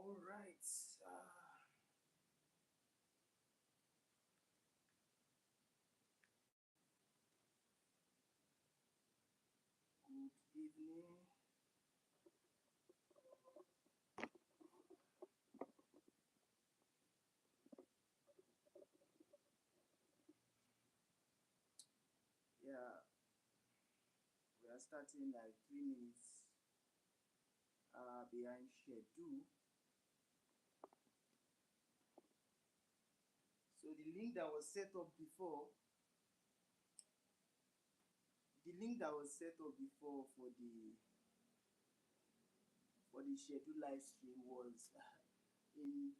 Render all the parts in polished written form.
All right. Good evening. Yeah, we are starting like 3 minutes behind schedule. So the link that was set up before for the schedule live stream was in.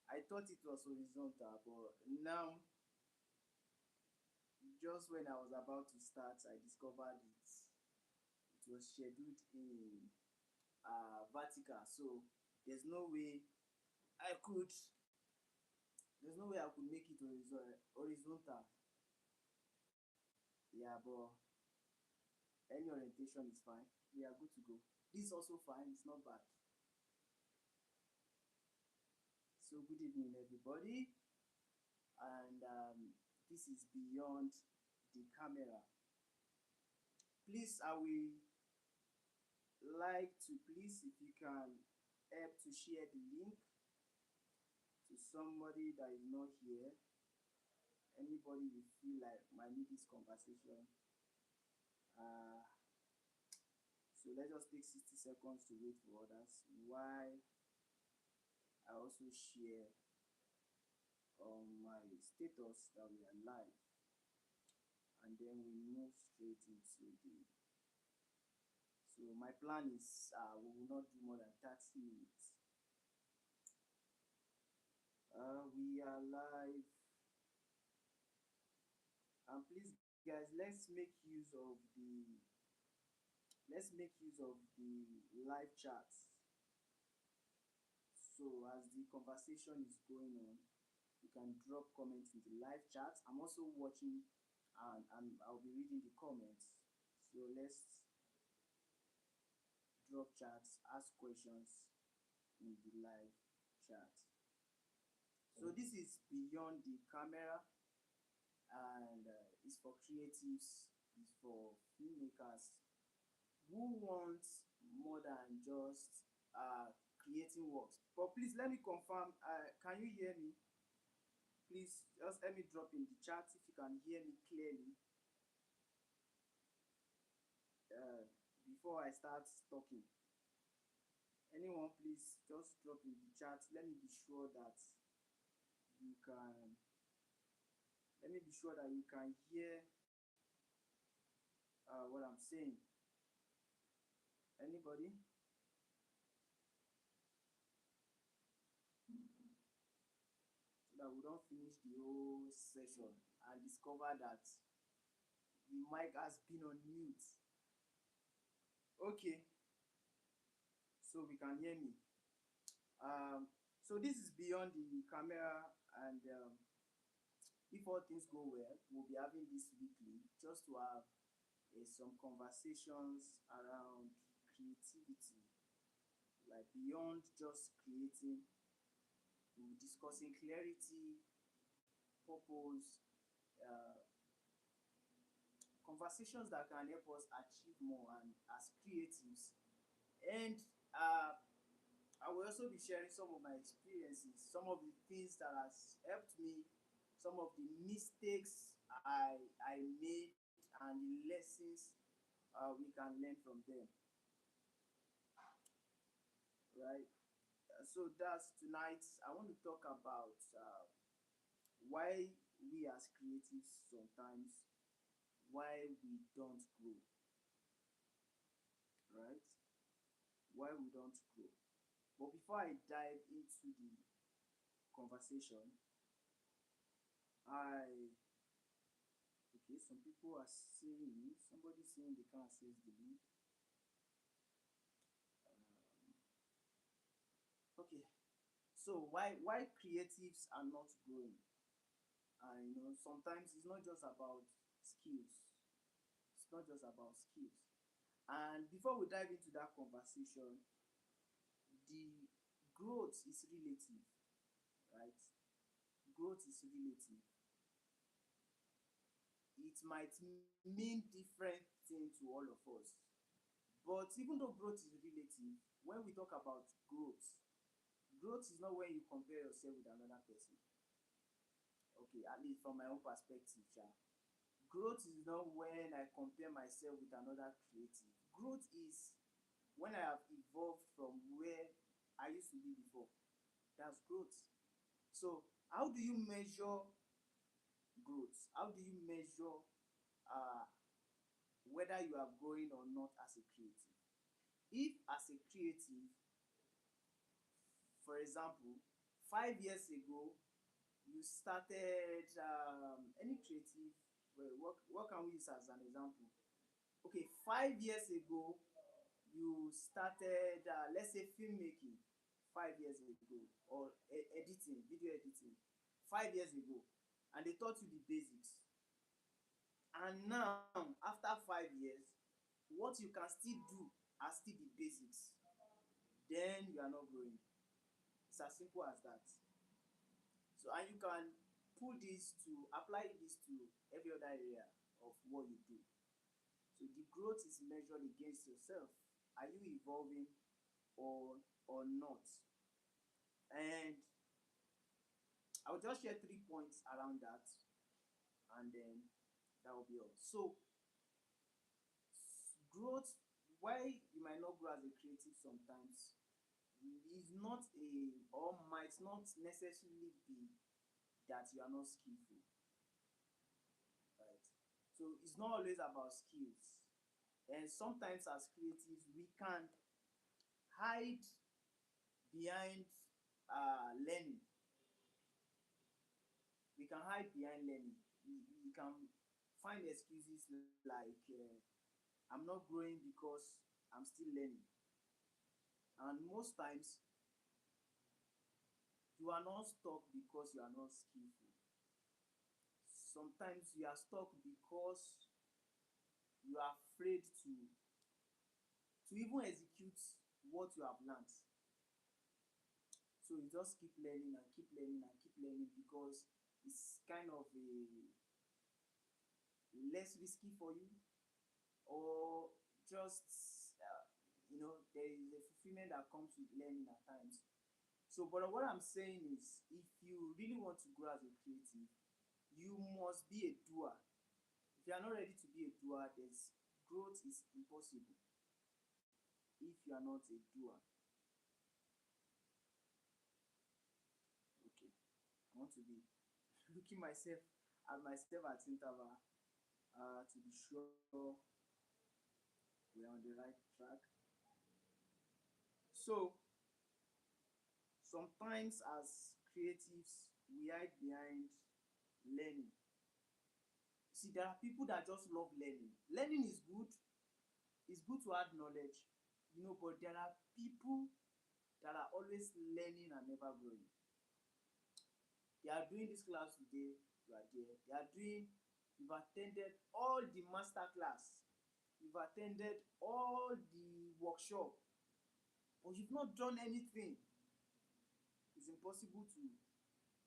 I thought it was horizontal, but now just when I was about to start, I discovered it was scheduled in vertical. So there's no way I could there's no way I could make it horizontal. Yeah, but any orientation is fine. We are good to go. This is also fine. It's not bad. So good evening, everybody, and this is beyond the camera. Please, I will like to please if you can help to share the link to somebody that is not here. Anybody you feel like might need this conversation. Uh, so let's just take 60 seconds to wait for others while I also share on my status that we are live, and then we move straight into the. So my plan is we will not do more than 30 minutes. We are live, and please guys, let's make use of the live chats. So as the conversation is going on, you can drop comments in the live chat. I'm also watching, and I'll be reading the comments. So let's drop chats, ask questions in the live chat. So this is beyond the camera, and it's for creatives, it's for filmmakers who want more than just creating works. But please let me confirm, can you hear me? Please just let me drop in the chat if you can hear me clearly uh, before I start talking. Anyone, please just drop in the chat. You can Let me be sure that you can hear what I'm saying. Anybody? So that we don't finish the whole session and discover that the mic has been on mute. Okay, so we can hear me. So this is beyond the camera, and if all things go well, we'll be having this weekly just to have some conversations around creativity, like beyond just creating. We'll be discussing clarity, purpose, uh, conversations that can help us achieve more and as creatives. And I will also be sharing some of my experiences, some of the things that has helped me, some of the mistakes I made, and the lessons we can learn from them. Right. So that's tonight. I want to talk about why we as creatives sometimes why we don't grow. Right. Why we don't grow. But before I dive into the conversation, I okay, some people are saying, somebody saying they can't access the link. Okay, so why creatives are not growing? And sometimes it's not just about skills. It's not just about skills. And before we dive into that conversation, the growth is relative, right? Growth is relative. It might mean different thing to all of us. But even though growth is relative, when we talk about growth, growth is not when you compare yourself with another person. Okay, at least from my own perspective, sha. Growth is not when I compare myself with another creative. Growth is when I have evolved from where I used to be before. That's growth. So, how do you measure growth? How do you measure uh, whether you are growing or not as a creative? If, as a creative, for example, 5 years ago, you started any creative, well, what can we use as an example? Okay, 5 years ago, you started, let's say, filmmaking 5 years ago, or editing, video editing 5 years ago, and they taught you the basics. And now, after 5 years, what you can still do are still the basics. Then you are not growing. It's as simple as that. So, and you can apply this to every other area of what you do. So the growth is measured against yourself. Are you evolving or not? And I'll just share 3 points around that, and then that will be all. So growth, why you might not grow as a creative sometimes, is not a or might not necessarily be that you are not skillful, right? So it's not always about skills. And sometimes as creatives, we can hide behind learning. We can hide behind learning. We can find excuses like I'm not growing because I'm still learning. And most times, you are not stuck because you are not skillful. Sometimes you are stuck because you are afraid to even execute what you have learned. So you just keep learning and keep learning and keep learning because it's kind of a less risky for you, or just there is a fulfillment that comes with learning at times. So, but what I'm saying is, if you really want to grow as a creative, you must be a doer. If you are not ready to be a doer, there's growth is impossible if you are not a doer. Okay, I want to be looking myself at interval to be sure we're on the right track. So sometimes as creatives, we hide behind learning. See, there are people that just love learning. Learning is good. It's good to add knowledge, but there are people that are always learning and never growing. They are doing this class today, you are there. You've attended all the master class, you've attended all the workshop, but you've not done anything. It's impossible to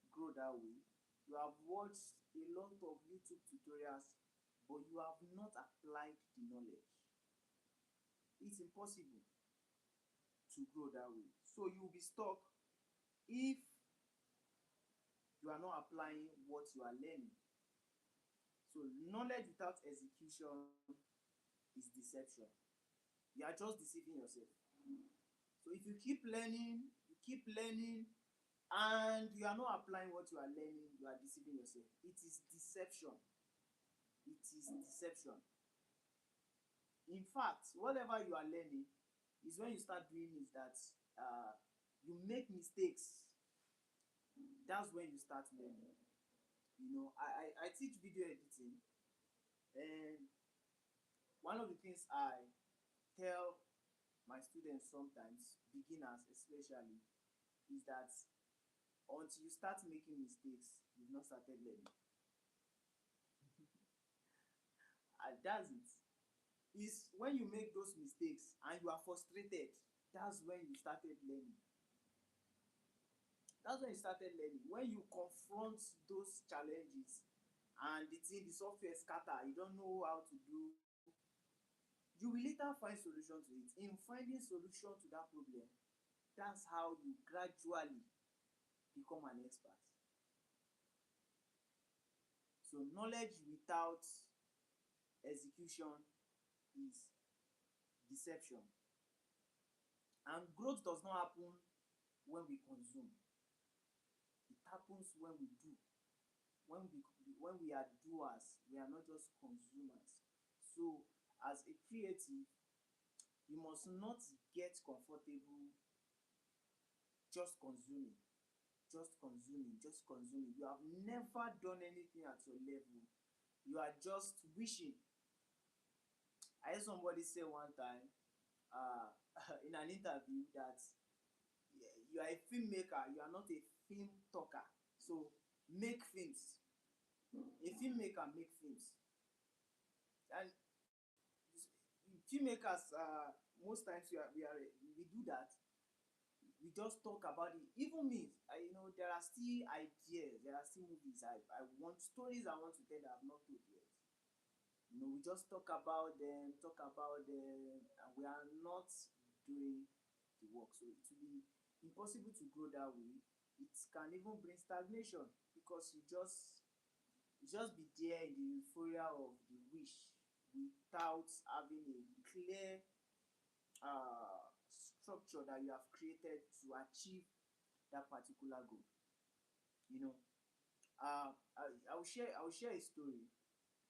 grow that way. You have watched a lot of YouTube tutorials, but you have not applied the knowledge. It's impossible to grow that way. So you'll be stuck if you are not applying what you are learning. So knowledge without execution is deception. You are just deceiving yourself. So if you keep learning, and you are not applying what you are learning, you are deceiving yourself. It is deception. It is deception. In fact, whatever you are learning is when you start doing is that you make mistakes. That's when you start learning. I teach video editing, and one of the things I tell my students sometimes, beginners especially, is that until you start making mistakes, you've not started learning. And that's it. Is when you make those mistakes and you are frustrated, that's when you started learning. That's when you started learning. When you confront those challenges and the software scatter, you don't know how to do, you will later find solution to it. In finding solution to that problem, that's how you gradually become an expert. So knowledge without execution is deception. And growth does not happen when we consume. It happens when we do. When we when we are doers, we are not just consumers. So as a creative, you must not get comfortable just consuming, just consuming, just consuming. You have never done anything at your level. You are just wishing. I heard somebody say one time uh, in an interview that you are a filmmaker, you are not a film talker. So make films. A filmmaker make films. And filmmakers, most times we do that. We just talk about it. Even me, there are still ideas, there are still movies I want, stories I want to tell that I've not told yet. We just talk about them, and we are not doing the work. So it will be impossible to grow that way. It can even bring stagnation because you just be there in the euphoria of the wish without having a clear structure that you have created to achieve that particular goal. You know, I will share a story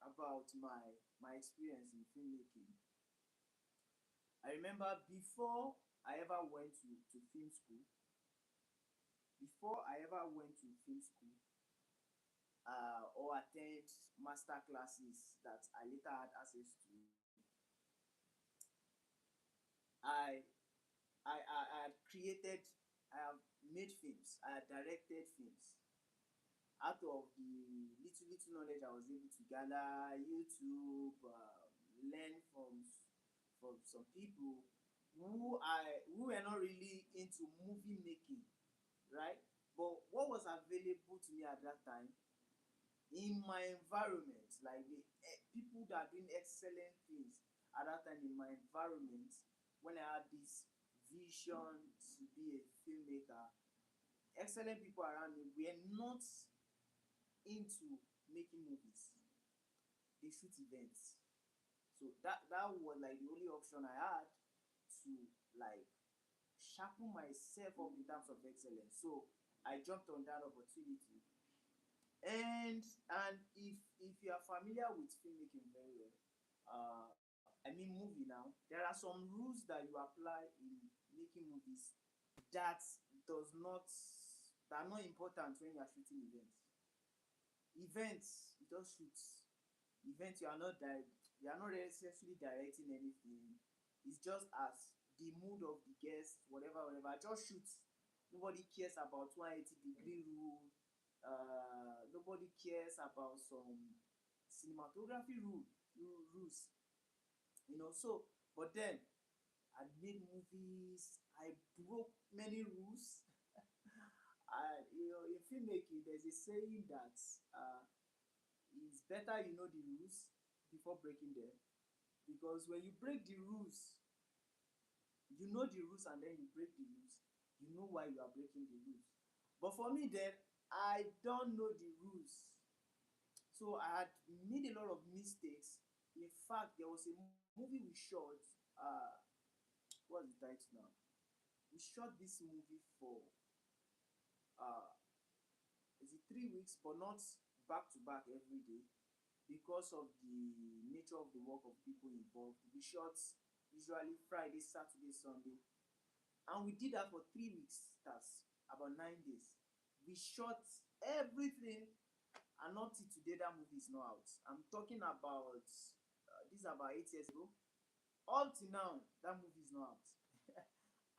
about my experience in filmmaking. I remember before I ever went to film school, before I ever went to film school, or attend master classes that I later had access to, I I had created, I have made films, I had directed films. Out of the little knowledge I was able to gather, YouTube, learn from some people who were not really into movie making, right? But what was available to me at that time in my environment, like people that are doing excellent things at that time in my environment, when I had this vision to be a filmmaker, excellent people around me were not into making movies. They shoot events. So that was like the only option I had to like sharpen myself up in terms of excellence. So I jumped on that opportunity. And if you are familiar with filmmaking very well, I mean movie now, there are some rules that you apply in making movies that does not that are not important when you are shooting events. Events, you just shoot. Events, you are not necessarily directing anything. It's just as the mood of the guest, whatever, whatever. Just shoot. Nobody cares about 180-degree rule. Nobody cares about some cinematography rules. So but then I made movies. I broke many rules. In filmmaking, there's a saying that it's better you know the rules before breaking them, because when you break the rules, you know the rules, and then you break the rules, you know why you are breaking the rules. But for me then, I don't know the rules, so I had made a lot of mistakes. In fact, there was a movie we shot. uh what's the title now? We shot this movie for uh is it 3 weeks, but not back to back every day, because of the nature of the work of people involved. We shot usually Friday, Saturday, Sunday, and we did that for 3 weeks. That's about 9 days. We shot everything, and up till today, that movie is not out. I'm talking about this is about 8 years ago. Up till now, that movie is not out.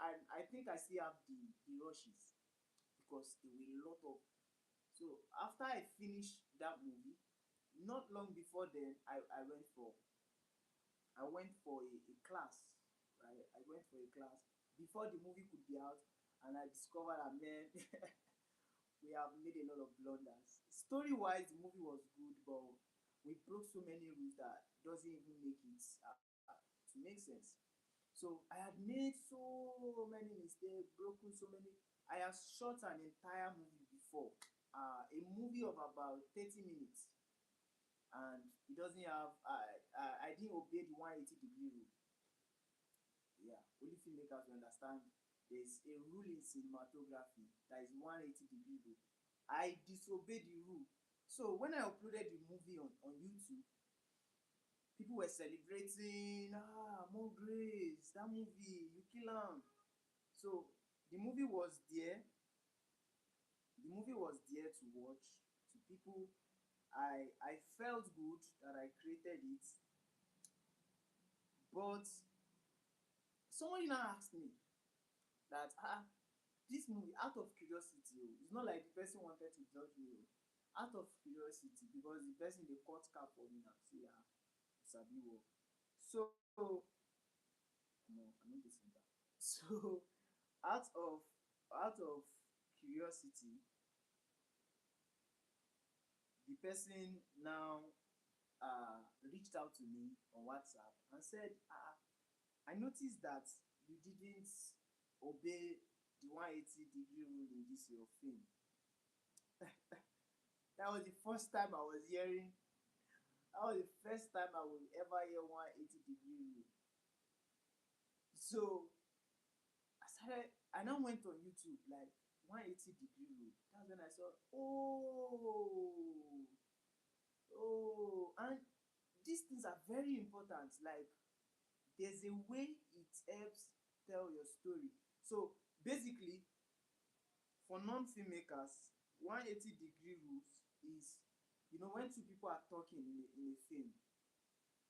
And I think I still have the rushes, because there were a lot of. So after I finished that movie, not long before then, I went for a class, right? I went for a class before the movie could be out, and I discovered that, man, we have made a lot of blunders. Story wise, the movie was good, but we broke so many rules that doesn't even make it to make sense. So I had made so many mistakes, broken so many. I have shot an entire movie before, a movie of about 30 minutes, and it doesn't have. I didn't obey the 180-degree rule. Yeah, only filmmakers will understand. There's a rule in cinematography that is 180-degree rule. I disobeyed the rule. So when I uploaded the movie on YouTube, people were celebrating, more grace, that movie, you kill him. So the movie was there. The movie was there to watch, to people. I felt good that I created it, but someone now asked me that this movie, out of curiosity, oh, it's not like the person wanted to judge me, oh, out of curiosity, because the person dey cut cap for me now say sabi work. So no, I no dey sing that. So out of curiosity, the person now reached out to me on WhatsApp and said, I noticed that you didn't obey the 180-degree rule in this your film. That was the first time I was hearing, that was the first time I would ever hear 180-degree rule. So I now went on YouTube, like 180-degree rule. That's when I saw, and these things are very important. Like, there's a way it helps tell your story. So basically, for non-filmmakers, 180-degree rules is, when two people are talking in a film,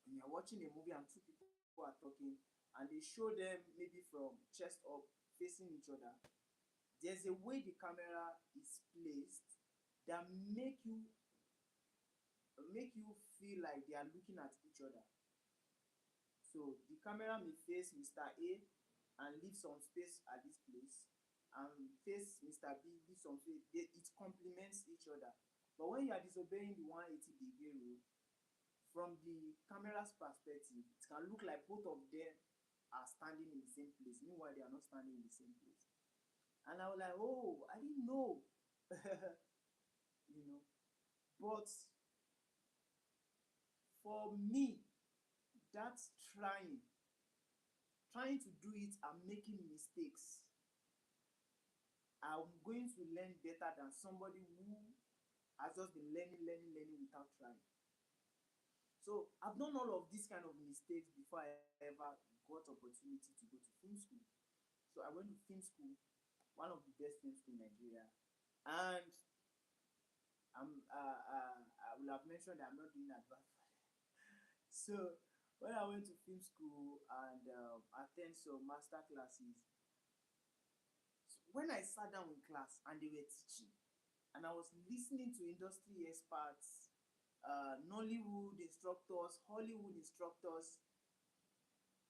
when you're watching a movie and two people are talking, and they show them maybe from chest up facing each other, there's a way the camera is placed that make you feel like they are looking at each other. So the camera may face Mr. A and leave some space at this place, and face Mr. B, leave some space. It complements each other. But when you are disobeying the 180-degree rule, from the camera's perspective, it can look like both of them are standing in the same place. Meanwhile, they are not standing in the same place. And I was like, oh, I didn't know. you know. But for me, that's trying to do it and making mistakes. I'm going to learn better than somebody who has just been learning without trying. So I've done all of these kind of mistakes before I ever got opportunity to go to film school. So I went to film school, one of the best film school in Nigeria, and I will have mentioned that I'm not doing advert for them. So when I went to film school and attend some master classes, so when I sat down in class and they were teaching, and I was listening to industry experts, Nollywood instructors, Hollywood instructors,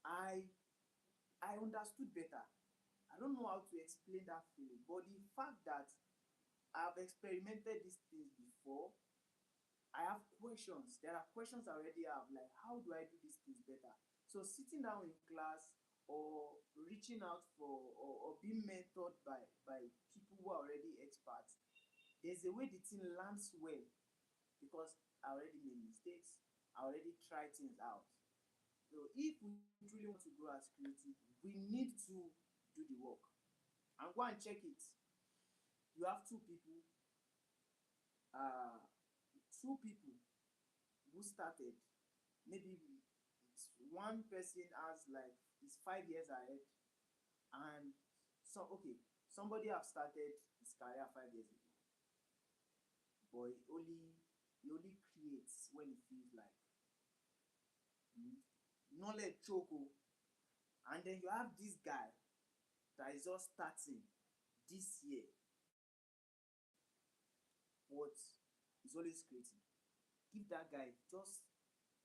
I I understood better. I don't know how to explain that feeling, but the fact that I've experimented these things before, I have questions. There are questions I already have, like how do I do these things better? So sitting down in class or reaching out for or being mentored by people who are already experts, there's a way the thing lands well because I already made mistakes. I already tried things out. So if we truly want to grow as creative, we need to do the work and go and check it. You have uh, two people who started. Maybe one person has like is 5 years ahead, and so okay, somebody have started his career 5 years ago, but he only creates when he feels like. Knowledge choke o. And then you have this guy that is just starting this year, but he's always creating. Give that guy just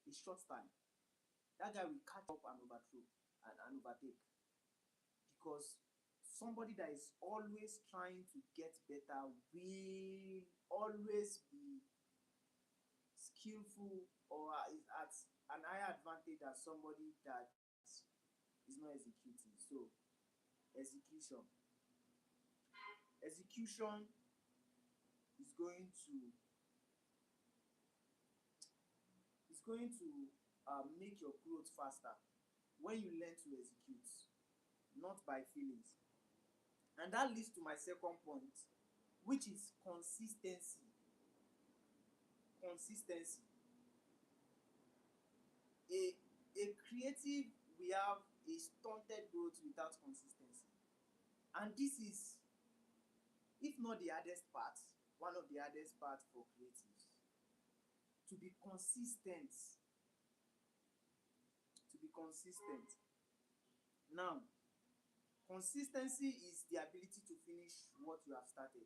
a short time, that guy will catch up and overthrow and overtake, because somebody that is always trying to get better will always be skillful or is at an higher advantage than somebody that is not executing. So, execution. Execution is going to make your growth faster when you learn to execute, not by feelings. And that leads to my second point, which is consistency. Consistency. A creative we have a stunted growth without consistency. And this is, if not the hardest part, one of the hardest parts for creatives. To be consistent. To be consistent. Now, consistency is the ability to finish what you have started.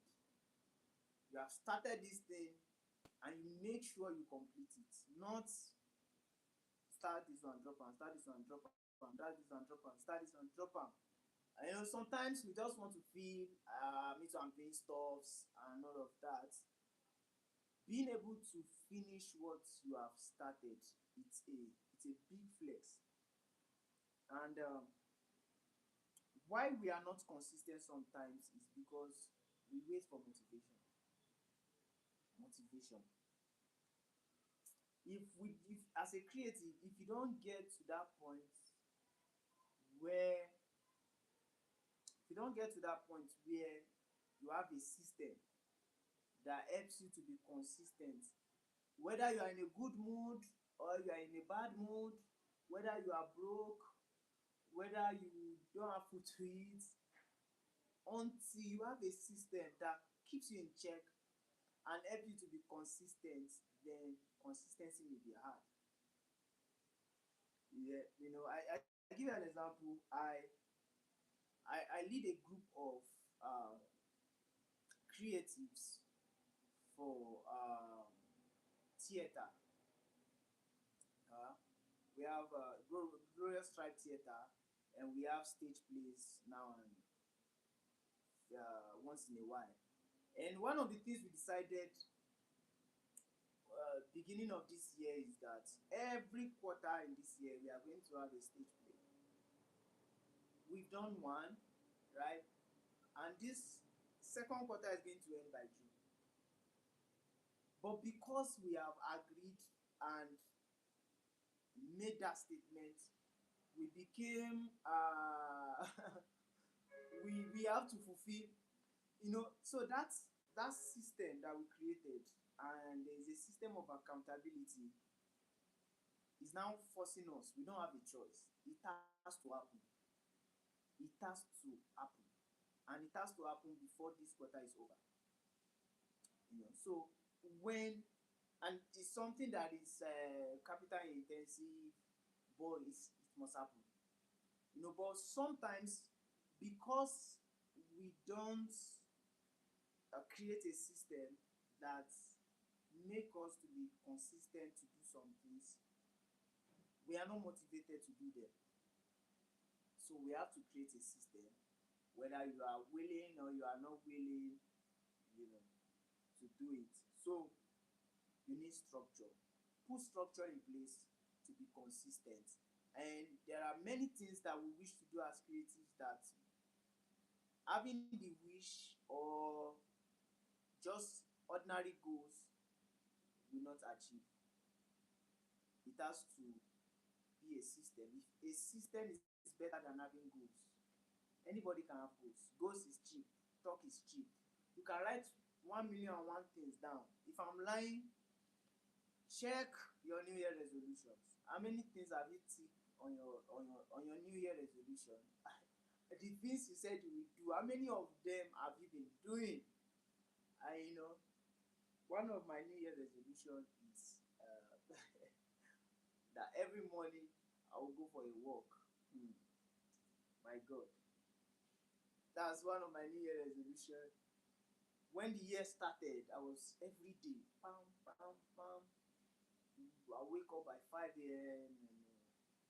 You have started this thing and you make sure you complete it. Not start this one, drop am, start this one, drop am, start this one, drop am, start this one, drop am. And sometimes we just want to feel me too, I'm doing stuffs and all of that. Being able to finish what you have started, it's a big flex. And why we are not consistent sometimes is because we wait for motivation. Motivation. If as a creative, if you don't get to that point where if you don't get to that point where you have a system that helps you to be consistent, whether you are in a good mood or you are in a bad mood, whether you are broke, whether you don't have food to eat, until you have a system that keeps you in check and help you to be consistent, then consistency may be hard. Yeah, I give you an example. I lead a group of uh, creatives for theater. Uh, we have Glorious Tribe Theater, and we have stage plays now and once in a while. And one of the things we decided beginning of this year is that every quarter in this year we are going to have a stage play. We've done one, right? And this second quarter is going to end by June. But because we have agreed and made that statement, we became we have to fulfill, so that system that we created, and there is a system of accountability, is now forcing us. We don't have a choice. It has to happen. It has to happen. And it has to happen before this quarter is over. So when, and it's something that is capital intensive, but it must happen. But sometimes, because we don't create a system that make us to be consistent to do some things, we are not motivated to do them. So we have to create a system, whether you are willing or you are not willing, to do it. So you need structure. Put structure in place to be consistent. And there are many things that we wish to do as creatives that having the wish or just ordinary goals will not achieve. It has to be a system. If a system is better than having goals, anybody can have goals. Goals is cheap. Talk is cheap. You can write 1,000,001 things down. If I'm lying, check your New Year resolutions. How many things have you ticked on your New Year resolution? The things you said you will do, how many of them have you been doing? I one of my New Year resolution is that every morning I will go for a walk. My God, that's one of my New Year resolution. When the year started, I was every day, bam, bam, bam. I wake up by 5 a.m. and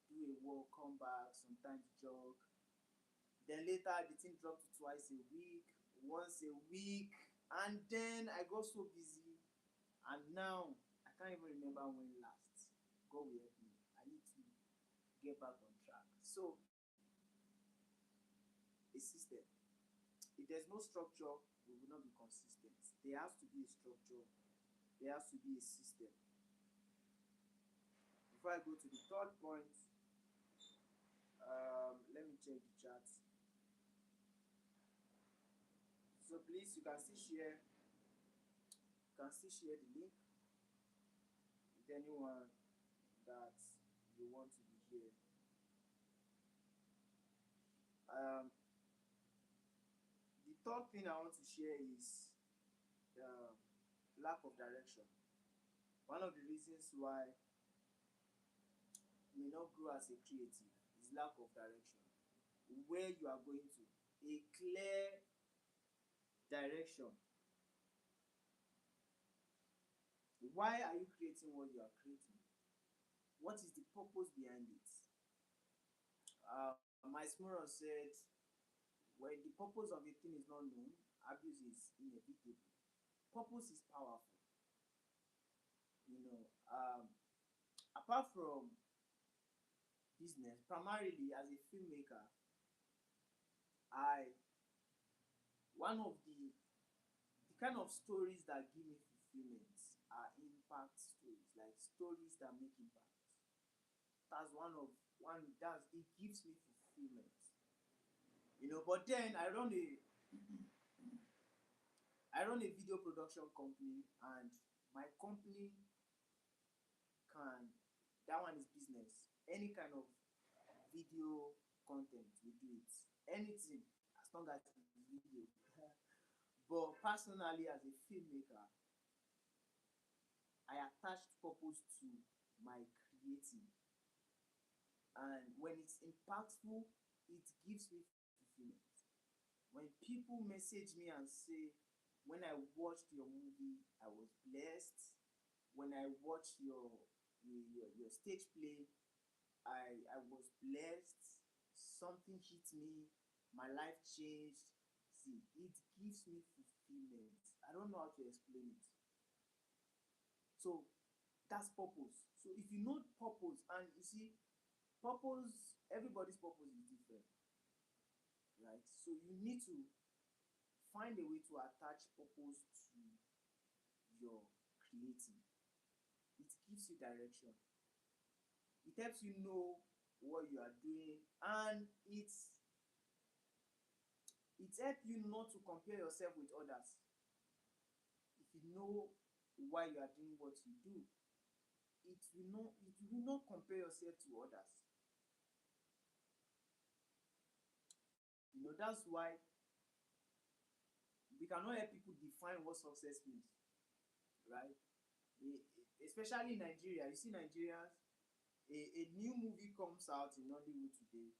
do a walk, come back, sometimes jog. Then later the thing dropped to twice a week, once a week, and then I got so busy, and now I can't even remember when last. God will help me. I need to get back on track. So a system. If there's no structure, we will not be consistent. There has to be a structure. There has to be a system. Before I go to the third point, let me check the chat. So please, you can still share. You can still share the link with anyone that you want to be here. Um, the third thing I want to share is uh, lack of direction. One of the reasons why you may not grow as a creative is lack of direction. Where you are going to, a clear direction. Why are you creating what you are creating? What is the purpose behind it? Miles Moron said, when the purpose of a thing is not known, abuse is inevitable. Purpose is powerful. You know, apart from business, primarily as a filmmaker, I one of the kind of stories that give me fulfillment are impact stories, like stories that make impact. That's one that's it gives me fulfillment. But then I run a video production company, and my company can that one is business. Any kind of video content, we do it. Anything as long as it's video. But personally, as a filmmaker, I attached purpose to my creating, and when it's impactful, it gives me fulfillment. When people message me and say, when I watched your movie, I was blessed. When I watched your stage play, I was blessed. Something hit me. My life changed. See, it gives me fulfillment. I don't know how to explain it. So that's purpose. So if you know purpose, and you see, purpose, everybody's purpose is different, right? So you need to find a way to attach purpose to your creating. It gives you direction. It helps you know what you are doing, and it helps you not to compare yourself with others. If you know why you are doing what you do, it will not compare yourself to others. That's why we cannot help people define what success means, right? Especially in Nigeria. You see, Nigerians, a new movie comes out in Nollywood today,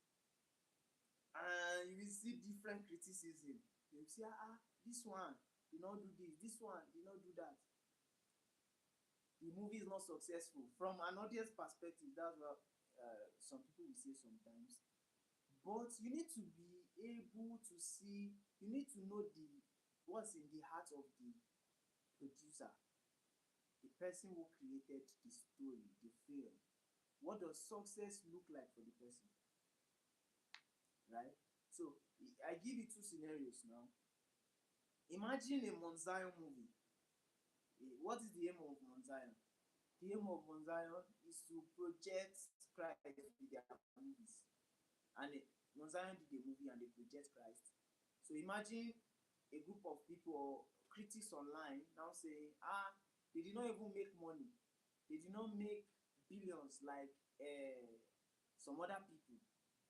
and you will see different criticism. You will say, this one did not do this one did not do that. The movie is not successful. From an audience perspective, that's what some people will say sometimes. But you need to be able to see, you need to know what's in the heart of the producer, the person who created the story, the film. What does success look like for the person? Right? So I give you two scenarios now. Imagine a Mount Zion movie. What is the aim of Mount Zion? The aim of Mount Zion is to project Christ with their movies. And Mount Zion did a movie and they project Christ. So imagine a group of people or critics online now saying, they did not even make money. They did not make billions like some other people.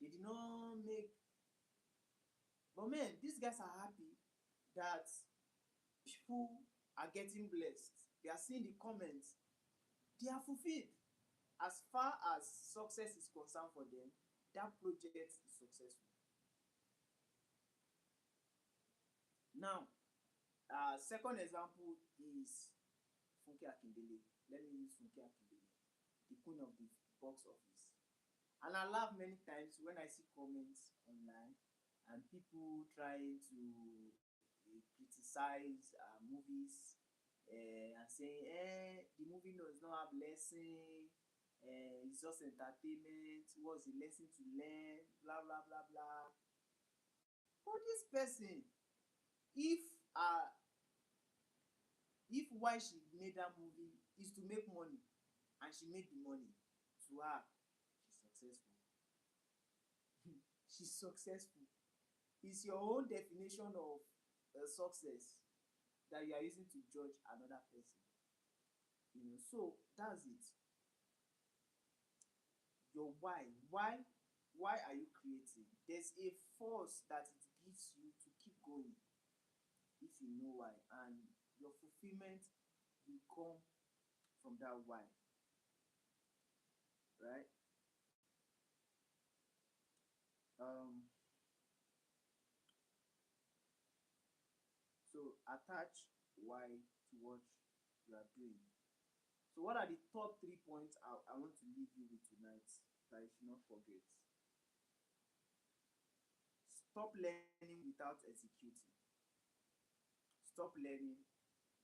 They did not make. But man, these guys are happy that people are getting blessed. They are seeing the comments. They are fulfilled. As far as success is concerned for them, that project is successful. Now, second example is Funke Akindele. Let me use Funke Akindele, the queen of the box office. And I laugh many times when I see comments online. and people trying to criticize movies and saying, the movie does not have lesson, it's just entertainment, what's the lesson to learn, blah blah blah blah. But this person, if uh if why she made that movie is to make money and she made the money, to her she's successful. She's successful. It's your own definition of success that you are using to judge another person. So that's it. Your why are you creating? There's a force that it gives you to keep going if you know why, and your fulfillment will come from that why, right? um so attach why to what you are doing. So what are the top 3 points I want to leave you with tonight that you should not forget? Stop learning without executing. Stop learning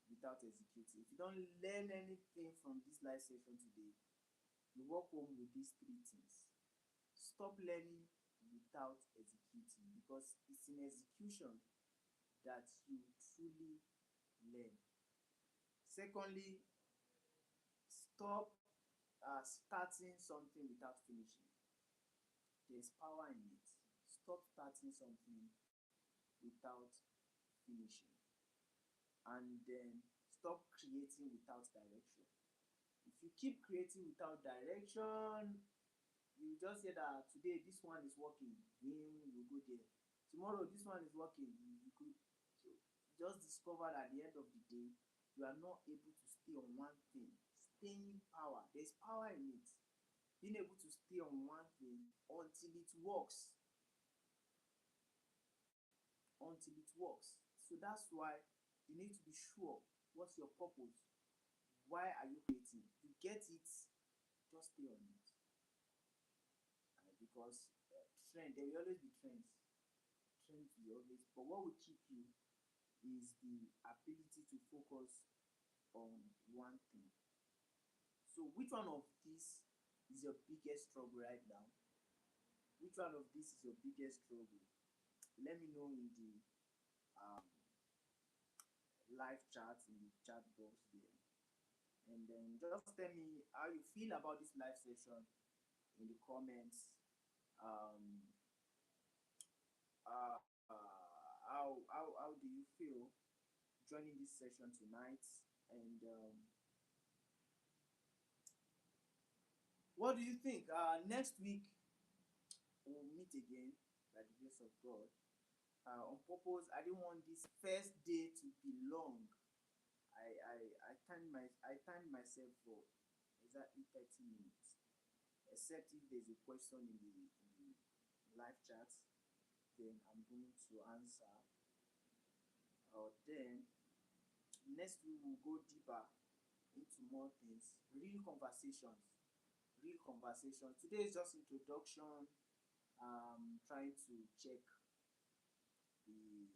without executing. If you don't learn anything from this live session today, you walk home with these 3 things. Stop learning without executing, because it's in execution that you truly learn. Secondly, stop starting something without finishing. There's power in it. Stop starting something without finishing. And then stop creating without direction. If you keep creating without direction, you just say that today this one is working, you go there. Tomorrow this one is working, you could just discover that at the end of the day you are not able to stay on one thing. Staying power, there's power in it. Being able to stay on one thing until it works, until it works. So that's why you need to be sure what's your purpose. Why are you creating? You get it, just stay on it. Because trend, there will always be trends. Trends will always, but what will keep you is the ability to focus on one thing. So which one of these is your biggest struggle right now? Which one of these is your biggest struggle? Let me know in the um, live chat, in the chat box there. And then just tell me how you feel about this live session in the comments. Um, how do you feel joining this session tonight? And what do you think? Next week we'll meet again by the grace of God. On purpose, I didn't want this first day to be long. I timed myself for exactly 30 minutes, except if there's a question in the live chat, then I'm going to answer. Then next week we'll go deeper into more things, real conversations, real conversations. Today is just introduction, trying to check the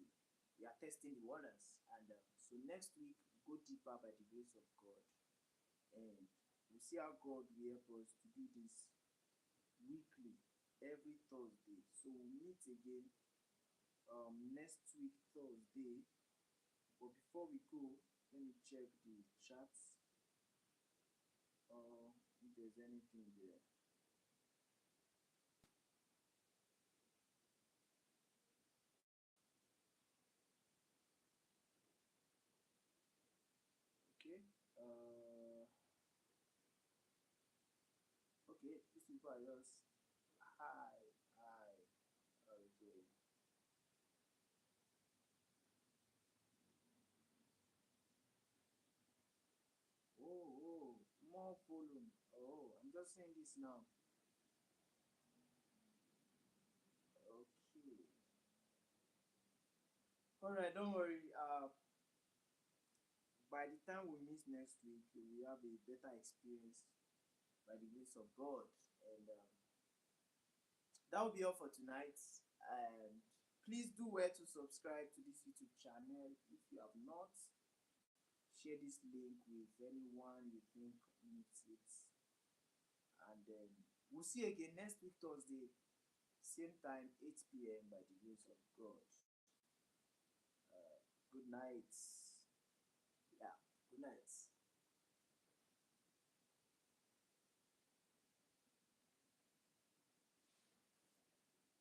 we are testing the waters, and so next week we'll go deeper by the grace of God, and we'll see how God will help us to do this weekly, every Thursday. So we'll meet again next week Thursday. But before we go, let me check the chats if there's anything there. Okay. Okay, these people are just hi, hi. Okay. Oh, more volume. Oh, I'm just saying this now. Okay. All right, don't worry. By the time we meet next week, we have a better experience by the grace of God, and that will be all for tonight. And Please do well to subscribe to this YouTube channel if you have not. Share this link with anyone you think needs it. And we'll see you again next week, Thursday, same time, 8 p.m. by the grace of God. Good night. Yeah, good night.